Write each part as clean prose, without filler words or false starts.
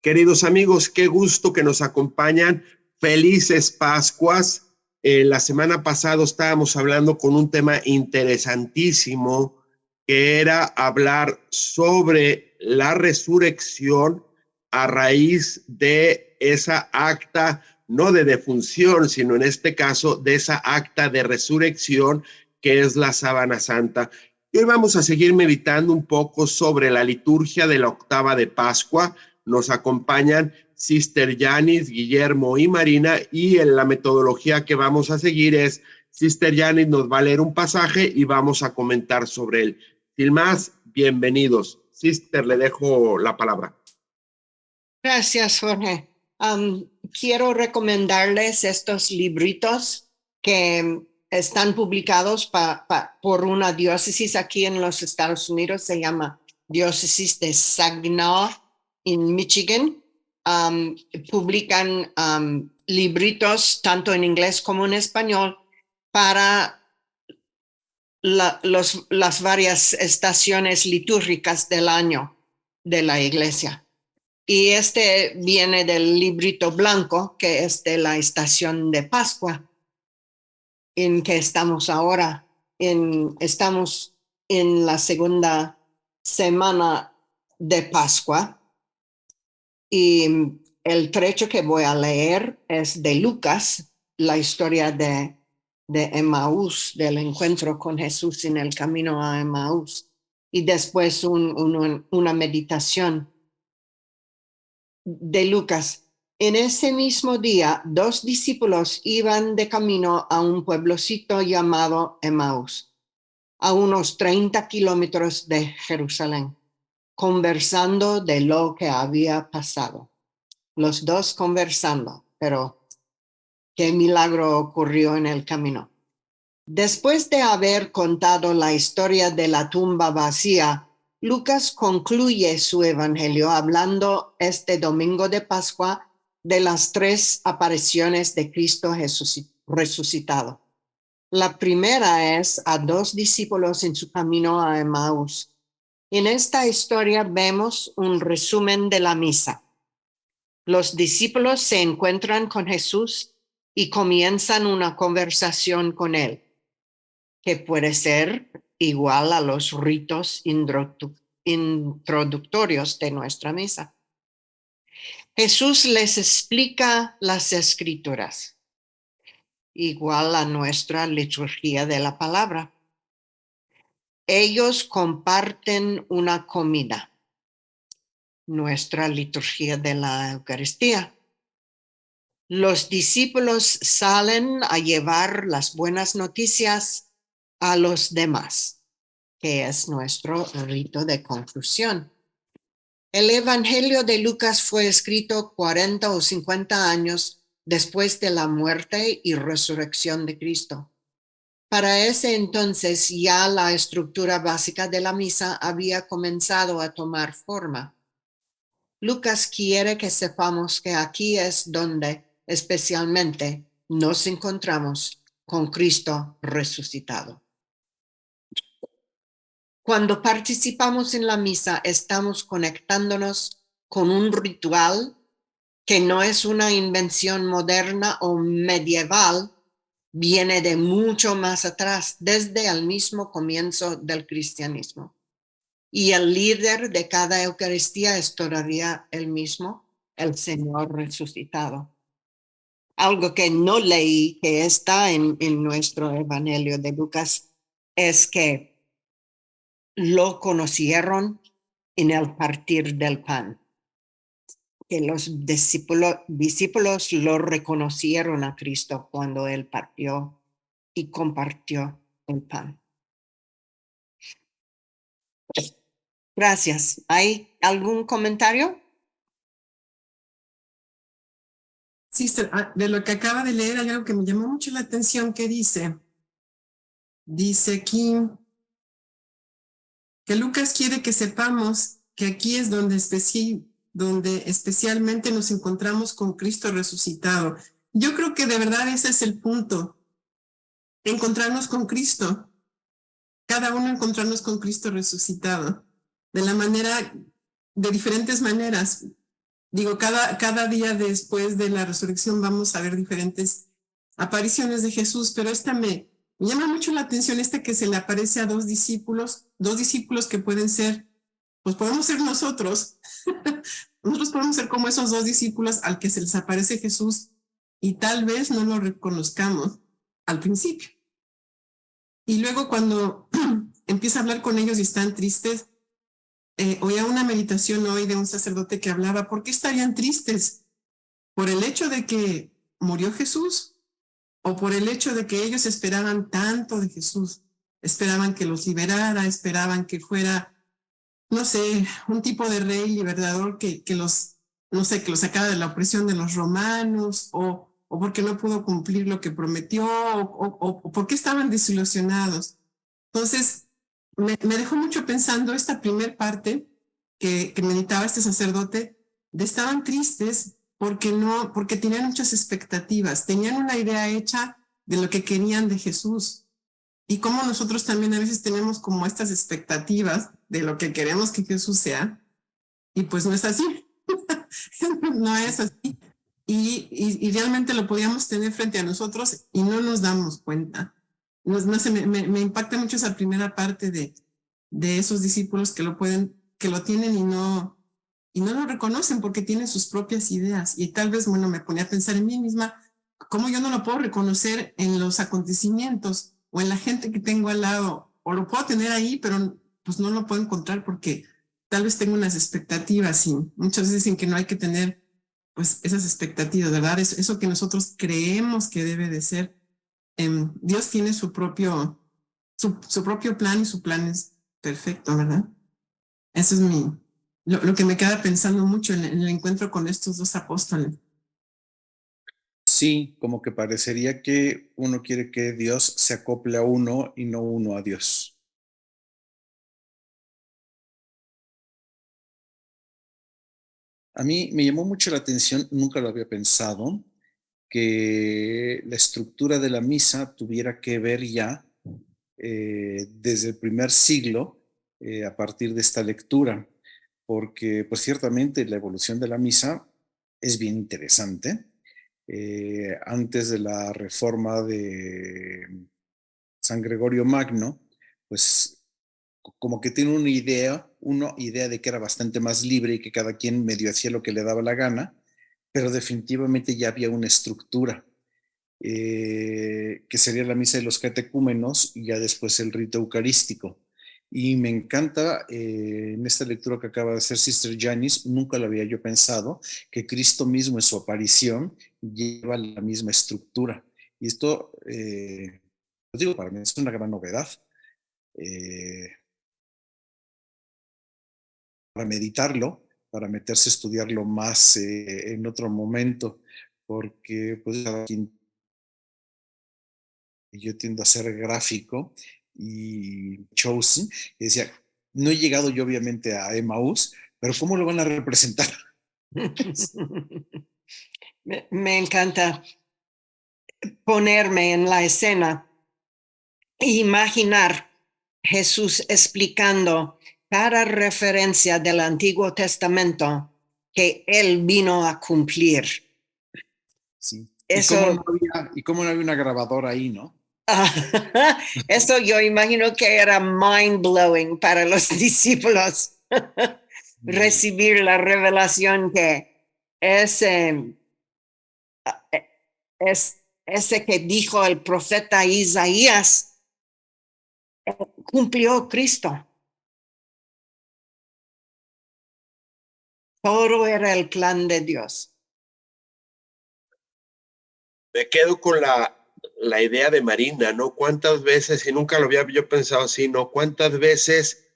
Queridos amigos, qué gusto que nos acompañan. Felices Pascuas. La semana pasada estábamos hablando con un tema interesantísimo, que era hablar sobre la resurrección a raíz de esa acta, no de defunción, sino en este caso de esa acta de resurrección que es la sábana santa. Y hoy vamos a seguir meditando un poco sobre la liturgia de la octava de Pascua. Nos acompañan Sister Yanis, Guillermo y Marina, y en la metodología que vamos a seguir es Sister Yanis nos va a leer un pasaje y vamos a comentar sobre él. Sin más, bienvenidos. Sister, le dejo la palabra. Gracias, Jorge. Quiero recomendarles estos libritos que están publicados por una diócesis aquí en los Estados Unidos. Se llama Diócesis de Saginaw, en Michigan. Publican libritos tanto en inglés como en español para las varias estaciones litúrgicas del año de la iglesia. Y este viene del librito blanco, que es de la estación de Pascua, en que estamos ahora. Estamos en la segunda semana de Pascua. Y el trecho que voy a leer es de Lucas, la historia de Emaús, del encuentro con Jesús en el camino a Emaús. Y después una meditación de Lucas. En ese mismo día, 2 discípulos iban de camino a un pueblocito llamado Emaús, a unos 30 kilómetros de Jerusalén, conversando de lo que había pasado. Los dos conversando, pero qué milagro ocurrió en el camino. Después de haber contado la historia de la tumba vacía, Lucas concluye su evangelio hablando este domingo de Pascua de las 3 apariciones de Cristo Jesús resucitado. La primera es a 2 discípulos en su camino a Emaús. En esta historia vemos un resumen de la misa. Los discípulos se encuentran con Jesús y comienzan una conversación con él, que puede ser igual a los ritos introductorios de nuestra misa. Jesús les explica las escrituras, igual a nuestra liturgia de la palabra. Ellos comparten una comida, nuestra liturgia de la Eucaristía. Los discípulos salen a llevar las buenas noticias a los demás, que es nuestro rito de conclusión. El Evangelio de Lucas fue escrito 40 o 50 años después de la muerte y resurrección de Cristo. Para ese entonces ya la estructura básica de la misa había comenzado a tomar forma. Lucas quiere que sepamos que aquí es donde especialmente nos encontramos con Cristo resucitado. Cuando participamos en la misa, estamos conectándonos con un ritual que no es una invención moderna o medieval, viene de mucho más atrás, desde el mismo comienzo del cristianismo. Y el líder de cada Eucaristía es todavía el mismo, el Señor resucitado. Algo que no leí, que está en nuestro Evangelio de Lucas, es que lo conocieron en el partir del pan, que los discípulos lo reconocieron a Cristo cuando él partió y compartió el pan. Gracias. ¿Hay algún comentario? Sister, de lo que acaba de leer hay algo que me llamó mucho la atención que dice aquí que Lucas quiere que sepamos que aquí es donde especialmente nos encontramos con Cristo resucitado. Yo creo que de verdad ese es el punto, encontrarnos con Cristo, cada uno encontrarnos con Cristo resucitado, de diferentes maneras. Digo, cada día después de la resurrección vamos a ver diferentes apariciones de Jesús, pero esta me llama mucho la atención, que se le aparece a dos discípulos que pueden ser, pues podemos ser nosotros. Nosotros podemos ser como esos dos discípulos al que se les aparece Jesús y tal vez no lo reconozcamos al principio. Y luego cuando empieza a hablar con ellos y están tristes, oía una meditación hoy de un sacerdote que hablaba, ¿por qué estarían tristes? ¿Por el hecho de que murió Jesús? ¿O por el hecho de que ellos esperaban tanto de Jesús? Esperaban que los liberara, esperaban que fuera, no sé, un tipo de rey libertador que los, no sé, que los sacara de la opresión de los romanos, o porque no pudo cumplir lo que prometió, o porque estaban desilusionados. Entonces, me dejó mucho pensando esta primer parte que meditaba este sacerdote, de estaban tristes porque tenían muchas expectativas, tenían una idea hecha de lo que querían de Jesús. Y como nosotros también a veces tenemos como estas expectativas de lo que queremos que Jesús sea, y pues no es así, no es así. Y realmente lo podíamos tener frente a nosotros y no nos damos cuenta. No sé, me impacta mucho esa primera parte de esos discípulos que lo tienen y no lo reconocen porque tienen sus propias ideas. Y tal vez, bueno, me ponía a pensar en mí misma, ¿cómo yo no lo puedo reconocer en los acontecimientos o en la gente que tengo al lado? O lo puedo tener ahí, pero pues no lo puedo encontrar porque tal vez tengo unas expectativas y muchas veces dicen que no hay que tener pues esas expectativas, ¿verdad? Eso que nosotros creemos que debe de ser. Dios tiene su propio plan y su plan es perfecto, ¿verdad? Eso es lo que me queda pensando mucho en el encuentro con estos dos apóstoles. Sí, como que parecería que uno quiere que Dios se acople a uno y no uno a Dios. A mí me llamó mucho la atención, nunca lo había pensado, que la estructura de la misa tuviera que ver ya desde el primer siglo a partir de esta lectura, porque pues ciertamente la evolución de la misa es bien interesante. Antes de la reforma de San Gregorio Magno, pues como que tiene una idea de que era bastante más libre y que cada quien medio hacía lo que le daba la gana, pero definitivamente ya había una estructura, que sería la misa de los catecúmenos y ya después el rito eucarístico. Y me encanta en esta lectura que acaba de hacer Sister Janice, nunca lo había yo pensado, que Cristo mismo en su aparición lleva la misma estructura. Y esto, digo, para mí es una gran novedad. Eh, para meditarlo, para meterse a estudiarlo más en otro momento, porque pues yo tiendo a ser gráfico y chosen, y decía, no he llegado yo obviamente a Emmaús, pero ¿cómo lo van a representar? Me encanta ponerme en la escena e imaginar Jesús explicando cada referencia del Antiguo Testamento que él vino a cumplir. Sí. Eso, ¿Y cómo no había una grabadora ahí, no? eso yo imagino que era mind blowing para los discípulos. Recibir la revelación que ese que dijo el profeta Isaías cumplió Cristo. Todo era el plan de Dios. Me quedo con la idea de Marina, ¿no? ¿Cuántas veces, y nunca lo había yo pensado así, ¿no? ¿Cuántas veces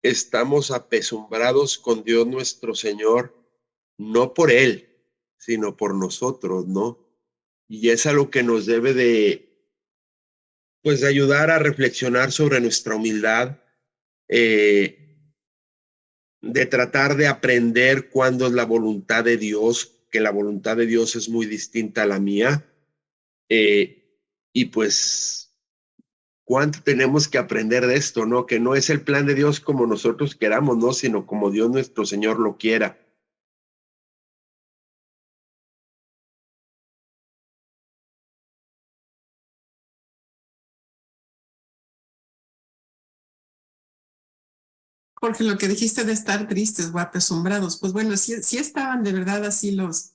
estamos apesumbrados con Dios nuestro Señor, no por Él, sino por nosotros, ¿no? Y es algo que nos debe pues, de ayudar a reflexionar sobre nuestra humildad, de tratar de aprender cuándo es la voluntad de Dios, que la voluntad de Dios es muy distinta a la mía. Y pues, ¿cuánto tenemos que aprender de esto, no? Que no es el plan de Dios como nosotros queramos, ¿no? Sino como Dios nuestro Señor lo quiera. Porque lo que dijiste de estar tristes o apesumbrados, pues bueno, sí estaban de verdad así los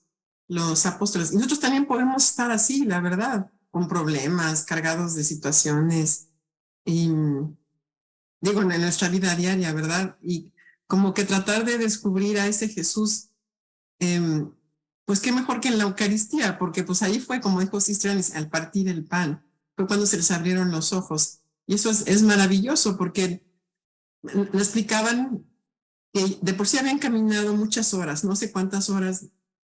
apóstoles. Y nosotros también podemos estar así, la verdad, con problemas, cargados de situaciones, y digo, en nuestra vida diaria, ¿verdad? Y como que tratar de descubrir a ese Jesús, pues qué mejor que en la Eucaristía, porque pues ahí fue, como dijo Sistranis, al partir el pan, fue cuando se les abrieron los ojos. Y eso es maravilloso, porque le explicaban que de por sí habían caminado muchas horas, no sé cuántas horas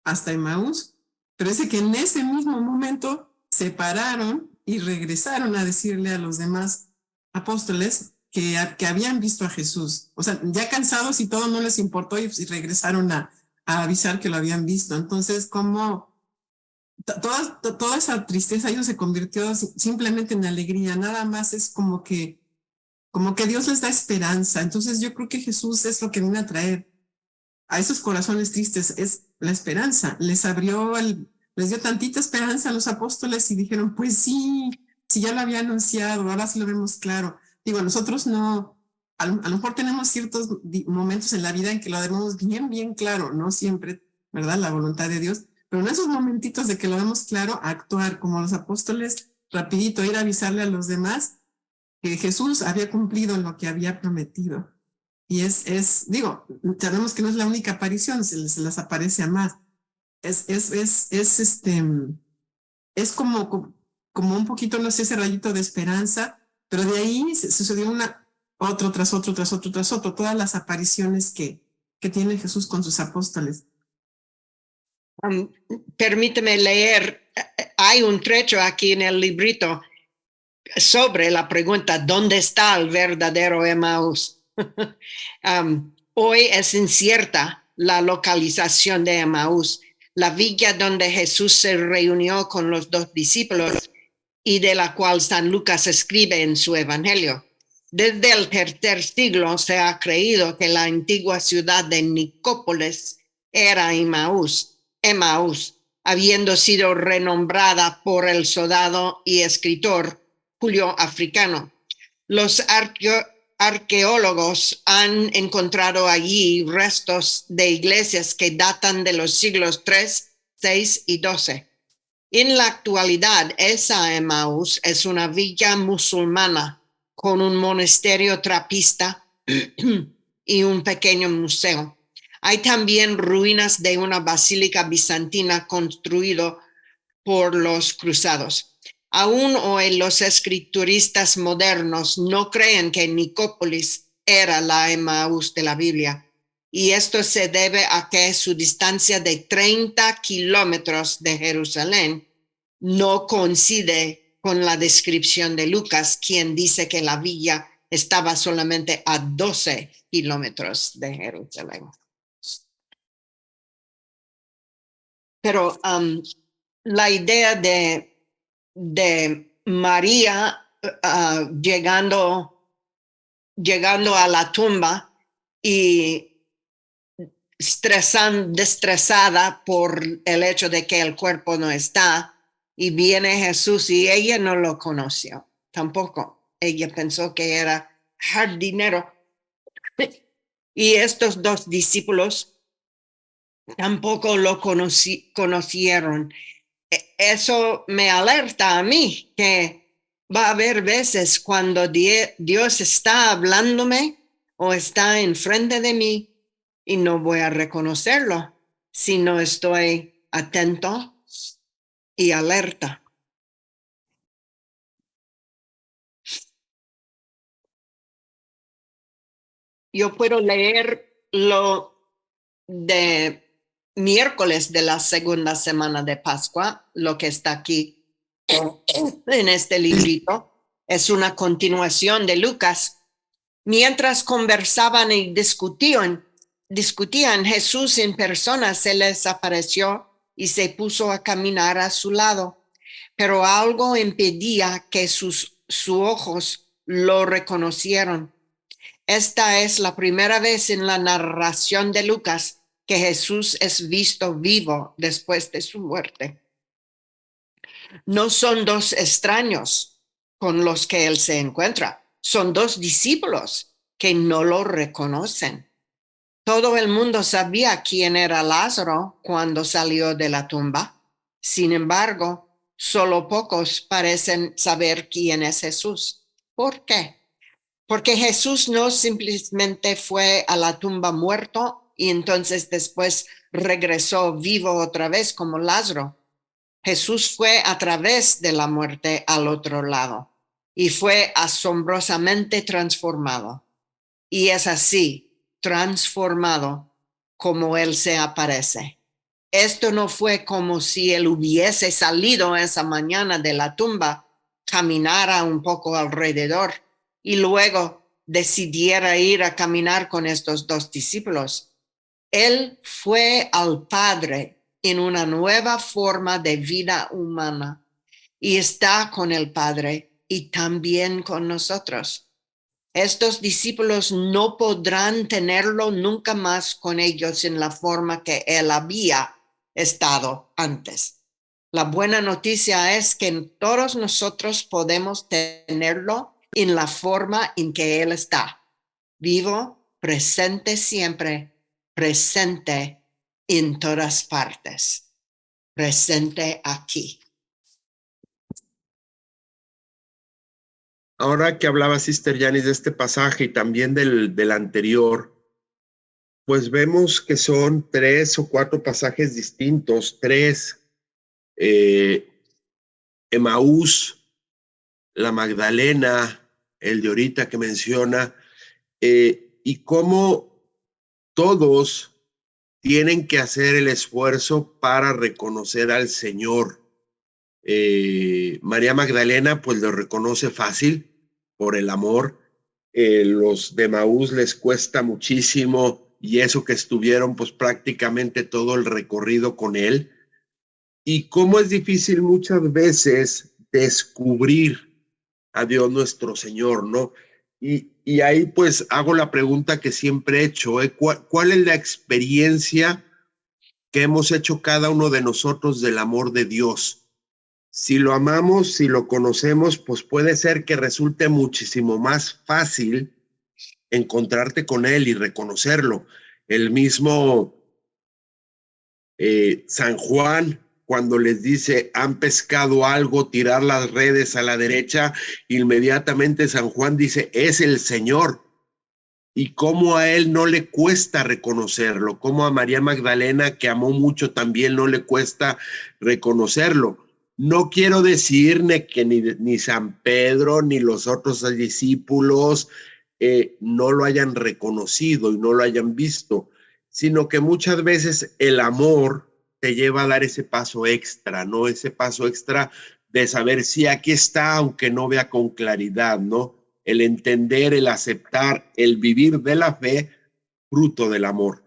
hasta Emaús, pero dice que en ese mismo momento se pararon y regresaron a decirle a los demás apóstoles que habían visto a Jesús. O sea, ya cansados y todo no les importó y regresaron a avisar que lo habían visto. Entonces, como toda esa tristeza ellos se convirtió simplemente en alegría, nada más es como que Dios les da esperanza. Entonces yo creo que Jesús es lo que viene a traer a esos corazones tristes, es la esperanza. Les dio tantita esperanza a los apóstoles y dijeron, pues sí, ya lo había anunciado, ahora sí lo vemos claro. Digo, nosotros no, a lo mejor tenemos ciertos momentos en la vida en que lo vemos bien claro, no siempre, ¿verdad? La voluntad de Dios, pero en esos momentitos de que lo vemos claro, actuar como los apóstoles, rapidito, ir a avisarle a los demás que Jesús había cumplido lo que había prometido. Y digo, sabemos que no es la única aparición, se les aparece a más. Es como un poquito, no sé, ese rayito de esperanza, pero de ahí sucedió otro tras otro, todas las apariciones que tiene Jesús con sus apóstoles. Permíteme leer, hay un trecho aquí en el librito sobre la pregunta, ¿dónde está el verdadero Emaús? Hoy es incierta la localización de Emaús, la villa donde Jesús se reunió con los 2 discípulos y de la cual San Lucas escribe en su evangelio. Desde el 3er siglo se ha creído que la antigua ciudad de Nicópolis era Emaús, habiendo sido renombrada por el soldado y escritor Julio Africano. Los arqueólogos han encontrado allí restos de iglesias que datan de los siglos 3, 6 y 12. En la actualidad, esa Emaús es una villa musulmana con un monasterio trapista y un pequeño museo. Hay también ruinas de una basílica bizantina construida por los cruzados. Aún hoy los escrituristas modernos no creen que Nicópolis era la Emaús de la Biblia. Y esto se debe a que su distancia de 30 kilómetros de Jerusalén no coincide con la descripción de Lucas, quien dice que la villa estaba solamente a 12 kilómetros de Jerusalén. Pero la idea de María llegando a la tumba y estresada por el hecho de que el cuerpo no está, y viene Jesús y ella no lo conoció tampoco. Ella pensó que era jardinero. Y estos 2 discípulos tampoco lo conocieron. Eso me alerta a mí que va a haber veces cuando Dios está hablándome o está enfrente de mí y no voy a reconocerlo si no estoy atento y alerta. Yo puedo leer lo de miércoles de la segunda semana de Pascua, lo que está aquí en este librito. Es una continuación de Lucas. Mientras conversaban y discutían, Jesús en persona se les apareció y se puso a caminar a su lado, pero algo impedía que sus ojos lo reconocieron. Esta es la primera vez en la narración de Lucas que Jesús es visto vivo después de su muerte. No son 2 extraños con los que él se encuentra, son 2 discípulos que no lo reconocen. Todo el mundo sabía quién era Lázaro cuando salió de la tumba. Sin embargo, solo pocos parecen saber quién es Jesús. ¿Por qué? Porque Jesús no simplemente fue a la tumba muerto y entonces después regresó vivo otra vez como Lázaro. Jesús fue a través de la muerte al otro lado y fue asombrosamente transformado. Y es así, transformado, como Él se aparece. Esto no fue como si Él hubiese salido esa mañana de la tumba, caminara un poco alrededor y luego decidiera ir a caminar con estos dos discípulos. Él fue al Padre en una nueva forma de vida humana y está con el Padre y también con nosotros. Estos discípulos no podrán tenerlo nunca más con ellos en la forma que Él había estado antes. La buena noticia es que todos nosotros podemos tenerlo en la forma en que Él está, vivo, presente siempre, presente en todas partes, presente aquí. Ahora que hablaba Sister Yanis de este pasaje y también del anterior, pues vemos que son 3 o 4 pasajes distintos, 3, Emaús, la Magdalena, el de ahorita que menciona, y cómo todos tienen que hacer el esfuerzo para reconocer al Señor. María Magdalena pues lo reconoce fácil por el amor. Los de Emaús les cuesta muchísimo y eso que estuvieron pues prácticamente todo el recorrido con él. Y cómo es difícil muchas veces descubrir a Dios nuestro Señor, ¿no? Y ahí pues hago la pregunta que siempre he hecho, ¿eh? ¿Cuál es la experiencia que hemos hecho cada uno de nosotros del amor de Dios? Si lo amamos, si lo conocemos, pues puede ser que resulte muchísimo más fácil encontrarte con Él y reconocerlo. El mismo San Juan, cuando les dice, han pescado algo, tirar las redes a la derecha, inmediatamente San Juan dice, es el Señor. Y cómo a él no le cuesta reconocerlo, cómo a María Magdalena, que amó mucho, también no le cuesta reconocerlo. No quiero decir que ni San Pedro ni los otros discípulos no lo hayan reconocido y no lo hayan visto, sino que muchas veces el amor te lleva a dar ese paso extra, ¿no? Ese paso extra de saber si aquí está, aunque no vea con claridad, ¿no? El entender, el aceptar, el vivir de la fe, fruto del amor.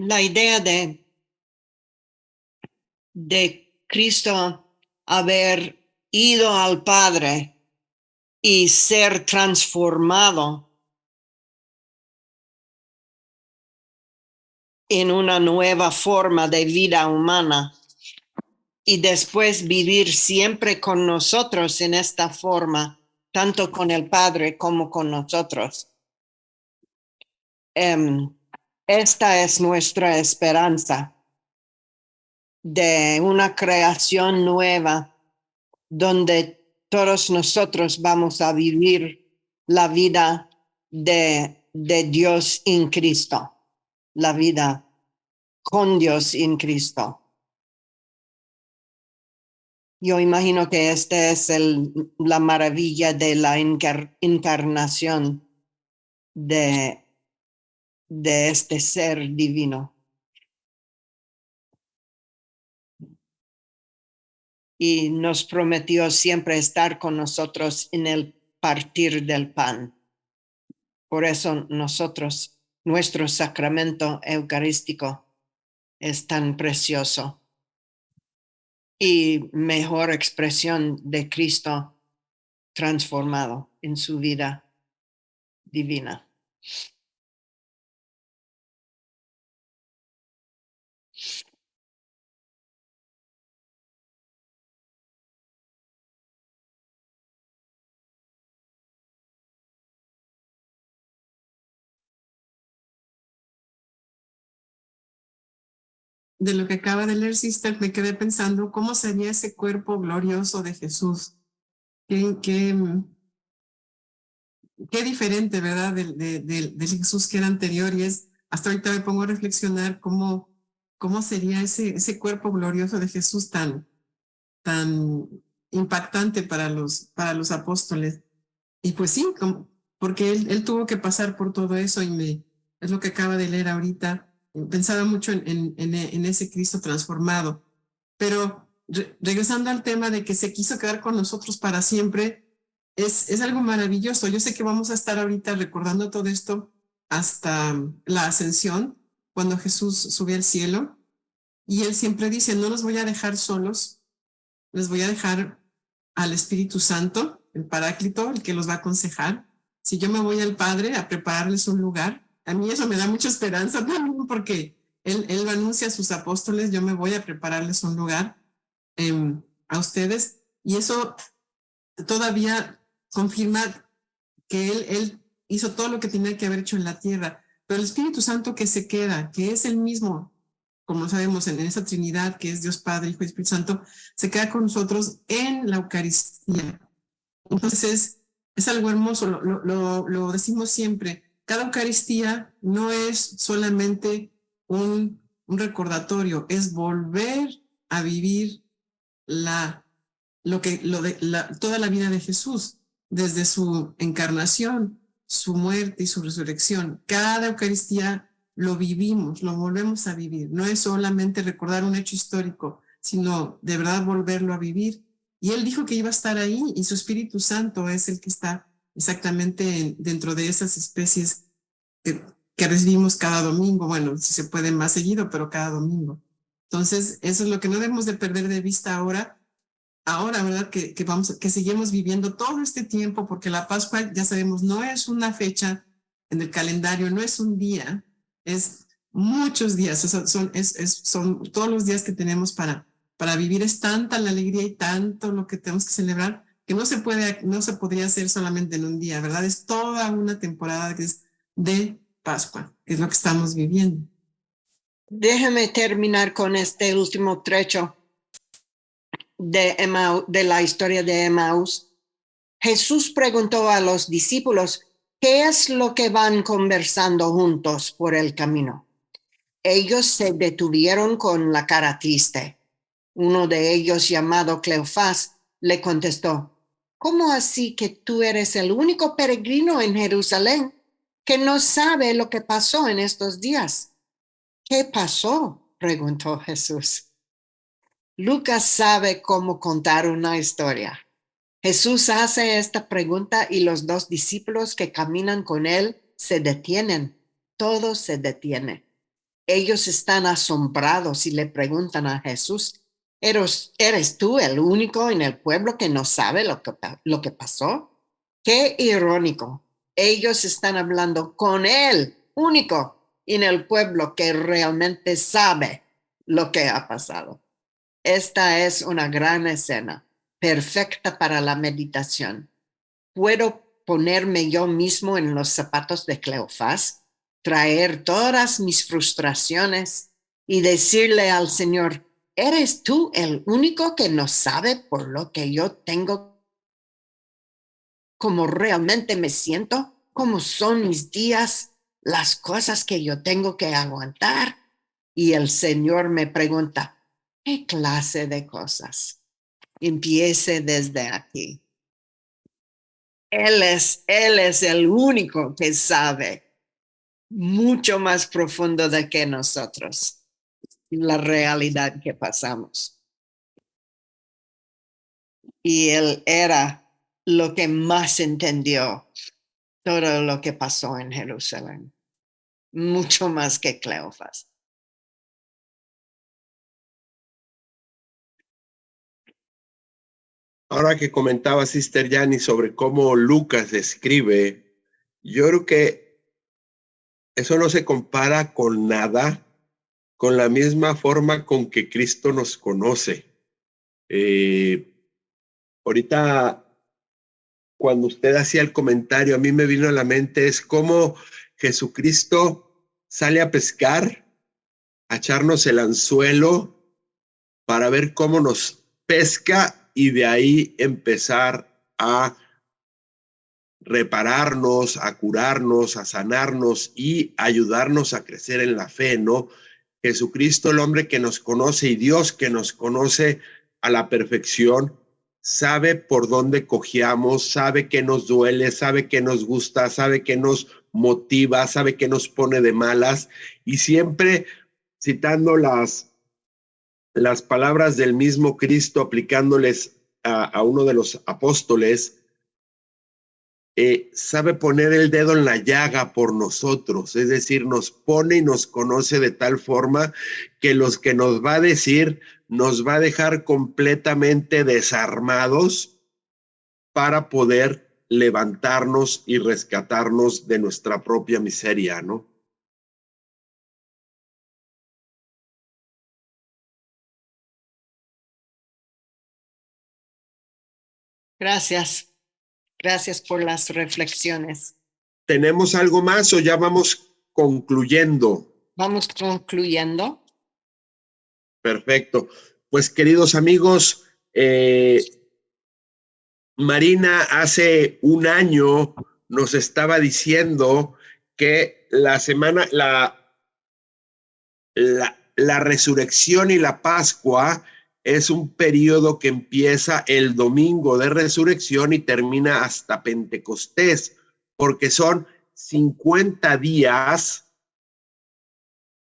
La idea de Cristo haber ido al Padre y ser transformado en una nueva forma de vida humana y después vivir siempre con nosotros en esta forma, tanto con el Padre como con nosotros. Esta es nuestra esperanza de una creación nueva donde todos nosotros vamos a vivir la vida de Dios en Cristo, la vida con Dios en Cristo. Yo imagino que esta es la maravilla de la encarnación de este ser divino. Y nos prometió siempre estar con nosotros en el partir del pan. Por eso nuestro sacramento eucarístico es tan precioso y mejor expresión de Cristo transformado en su vida divina. De lo que acaba de leer, Sister, me quedé pensando cómo sería ese cuerpo glorioso de Jesús. Qué diferente, ¿verdad? Del Jesús que era anterior, y hasta ahorita me pongo a reflexionar cómo sería ese cuerpo glorioso de Jesús tan impactante para los apóstoles. Y pues sí, porque él tuvo que pasar por todo eso, y es lo que acaba de leer ahorita. Pensaba mucho en ese Cristo transformado. Pero regresando al tema de que se quiso quedar con nosotros para siempre, es algo maravilloso. Yo sé que vamos a estar ahorita recordando todo esto hasta la ascensión, cuando Jesús sube al cielo, y él siempre dice, no los voy a dejar solos, les voy a dejar al Espíritu Santo, el Paráclito, el que los va a aconsejar. Si yo me voy al Padre a prepararles un lugar, a mí eso me da mucha esperanza también, porque él lo anuncia a sus apóstoles, yo me voy a prepararles un lugar a ustedes, y eso todavía confirma que él hizo todo lo que tenía que haber hecho en la tierra, pero el Espíritu Santo que se queda, que es el mismo, como sabemos, en esa Trinidad que es Dios Padre, Hijo y Espíritu Santo, se queda con nosotros en la Eucaristía. Entonces es algo hermoso, lo decimos siempre, cada Eucaristía no es solamente un recordatorio, es volver a vivir toda la vida de Jesús, desde su encarnación, su muerte y su resurrección. Cada Eucaristía lo vivimos, lo volvemos a vivir. No es solamente recordar un hecho histórico, sino de verdad volverlo a vivir. Y él dijo que iba a estar ahí, y su Espíritu Santo es el que está exactamente dentro de esas especies que recibimos cada domingo. Bueno, si se puede más seguido, pero cada domingo. Entonces, eso es lo que no debemos de perder de vista ahora, ¿verdad? Que seguimos viviendo todo este tiempo, porque la Pascua, ya sabemos, no es una fecha en el calendario, no es un día, es muchos días, son todos los días que tenemos para vivir. Es tanta la alegría y tanto lo que tenemos que celebrar, que no se podría hacer solamente en un día, ¿verdad? Es toda una temporada que es de Pascua, que es lo que estamos viviendo. Déjame terminar con este último trecho de la historia de Emaús. Jesús preguntó a los discípulos, ¿qué es lo que van conversando juntos por el camino? Ellos se detuvieron con la cara triste. Uno de ellos, llamado Cleofás, le contestó, ¿cómo así que tú eres el único peregrino en Jerusalén que no sabe lo que pasó en estos días? ¿Qué pasó?, preguntó Jesús. Lucas sabe cómo contar una historia. Jesús hace esta pregunta y los dos discípulos que caminan con él se detienen. Todos se detienen. Ellos están asombrados y le preguntan a Jesús, ¿eres tú el único en el pueblo que no sabe lo que pasó? Qué irónico. Ellos están hablando con el único en el pueblo que realmente sabe lo que ha pasado. Esta es una gran escena, perfecta para la meditación. ¿Puedo ponerme yo mismo en los zapatos de Cleofás, traer todas mis frustraciones y decirle al Señor, ¿eres tú el único que no sabe por lo que yo tengo, cómo realmente me siento, cómo son mis días, las cosas que yo tengo que aguantar? Y el Señor me pregunta, ¿qué clase de cosas? Empiece desde aquí. Él es el único que sabe mucho más profundo de que nosotros la realidad que pasamos. Y él era lo que más entendió todo lo que pasó en Jerusalén, mucho más que Cleofás. Ahora que comentaba Sister Yani sobre cómo Lucas escribe Yo creo que eso no se compara con nada, con la misma forma con que Cristo nos conoce. Ahorita, cuando usted hacía el comentario, a mí me vino a la mente es cómo Jesucristo sale a pescar, a echarnos el anzuelo para ver cómo nos pesca y de ahí empezar a repararnos, a curarnos, a sanarnos y ayudarnos a crecer en la fe, ¿no? Jesucristo, el hombre que nos conoce y Dios que nos conoce a la perfección, sabe por dónde cojeamos, sabe qué nos duele, sabe qué nos gusta, sabe qué nos motiva, sabe qué nos pone de malas y siempre citando las palabras del mismo Cristo, aplicándoles a uno de los apóstoles, sabe poner el dedo en la llaga por nosotros, es decir, nos pone y nos conoce de tal forma que los que nos va a decir nos va a dejar completamente desarmados para poder levantarnos y rescatarnos de nuestra propia miseria, ¿no? Gracias. Gracias por las reflexiones. ¿Tenemos algo más o ya vamos concluyendo? Vamos concluyendo. Perfecto. Pues queridos amigos, Marina hace un año nos estaba diciendo que la resurrección y la Pascua es un periodo que empieza el domingo de resurrección y termina hasta Pentecostés, porque son 50 días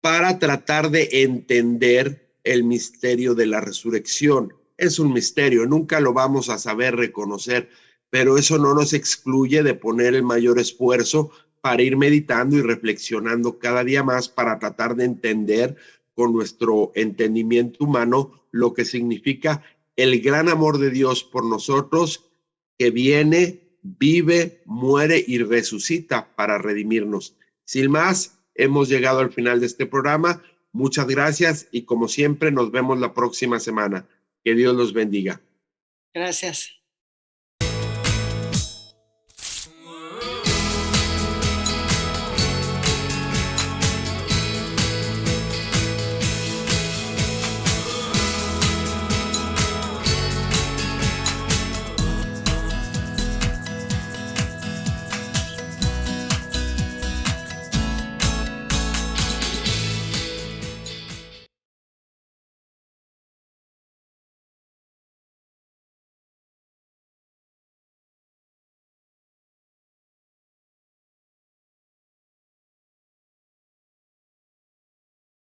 para tratar de entender el misterio de la resurrección. Es un misterio, nunca lo vamos a saber reconocer, pero eso no nos excluye de poner el mayor esfuerzo para ir meditando y reflexionando cada día más para tratar de entender con nuestro entendimiento humano lo que significa el gran amor de Dios por nosotros, que viene, vive, muere y resucita para redimirnos. Sin más, hemos llegado al final de este programa. Muchas gracias y como siempre nos vemos la próxima semana. Que Dios los bendiga. Gracias.